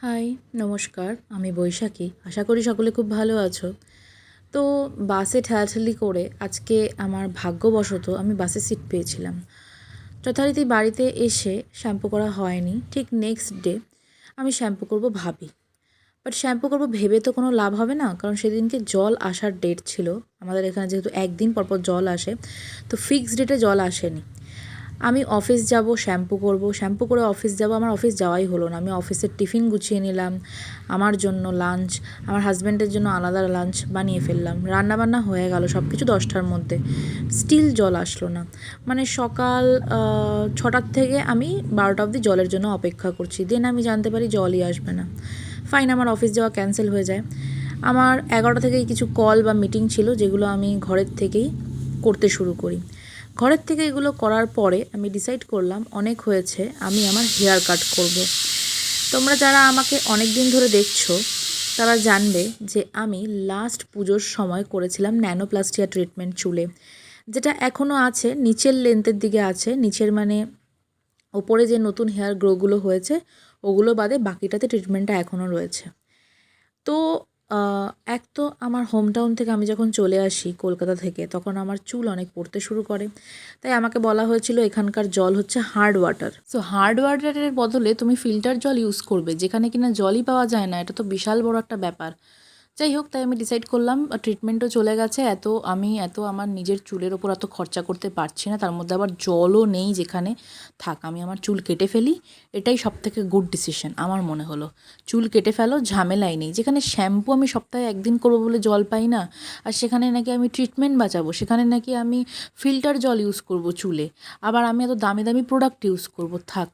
High, নমস্কার। আমি বৈশাখী। আশা করি সকলে খুব ভালো আছো। তো বাসে ঠেলাঠেলি করে আজকে আমার ভাগ্যবশত আমি বাসে সিট পেয়েছিলাম। যথারীতি বাড়িতে এসে শ্যাম্পু করা হয়নি। ঠিক নেক্সট ডে আমি শ্যাম্পু করব ভাবি। বাট শ্যাম্পু করব ভেবে তো কোনো লাভ হবে না, কারণ সেদিনকে জল আসার ডেট ছিল। আমাদের এখানে যেহেতু একদিন পরপর জল আসে, তো ফিক্সড ডেটে জল আসেনি। আমি অফিস যাব, শ্যাম্পু করব, শ্যাম্পু করে অফিস যাব। আমার অফিস যাওয়াই হলো না। আমি অফিসের টিফিন গুছিয়ে নিলাম, আমার জন্য লাঞ্চ, আমার হাজব্যান্ডের জন্য আলাদা লাঞ্চ বানিয়ে ফেললাম। রান্নাবান্না হয়ে গেল সব কিছু 10টার মধ্যে, স্টিল জল আসলো না। মানে সকাল 6টার থেকে আমি 12টা অবধি জলের জন্য অপেক্ষা করছি। দেন আমি জানতে পারি জলই আসবে না। ফাইন, আমার অফিস যাওয়া ক্যান্সেল হয়ে যায়। আমার 11টা থেকেই কিছু কল বা মিটিং ছিল, যেগুলো আমি ঘরের থেকেই করতে শুরু করি। ঘরের থেকে এগুলো করার পরে আমি ডিসাইড করলাম অনেক হয়েছে, আমি আমার হেয়ার কাট করব। তোমরা যারা আমাকে অনেক দিন ধরে দেখছো তারা জানবে যে আমি লাস্ট পুজোর সময় করেছিলাম ন্যানোপ্লাস্টিয়া ট্রিটমেন্ট চুলে, যেটা এখনও আছে, নিচের লেন্থের দিকে আছে। নিচের মানে ওপরে যে নতুন হেয়ার গ্রোগুলো হয়েছে ওগুলো বাদে বাকিটাতে ট্রিটমেন্টটা এখনও রয়েছে। তো এক তো আমার হোম টাউন থেকে আমি যখন চলে আসি কলকাতা থেকে, তখন আমার চুল অনেক পড়তে শুরু করে। তাই আমাকে বলা হয়েছিল এখানকার জল হচ্ছে হার্ড ওয়াটার। সো হার্ড ওয়াটারের বদলে তুমি ফিল্টার জল ইউজ করবে, যেখানে কিনা জলই পাওয়া যায় না। এটা তো বিশাল বড় একটা ব্যাপার। যাই হোক, তাই আমি ডিসাইড করলাম ট্রিটমেন্টও চলে গেছে, আমি আমার নিজের চুলের ওপর এত খরচা করতে পারছি না, তার মধ্যে আবার জলও নেই যেখানে। থাক, আমি আমার চুল কেটে ফেলি। এটাই সবথেকে গুড ডিসিশন আমার মনে হলো। চুল কেটে ফেলো, ঝামেলাই নেই। যেখানে শ্যাম্পু আমি সপ্তাহে একদিন করবো বলে জল পাই না, আর সেখানে নাকি আমি ট্রিটমেন্ট বাঁচাবো, সেখানে নাকি আমি ফিল্টার জল ইউজ করব চুলে, আবার আমি এত দামি দামি প্রোডাক্ট ইউজ করব। থাক,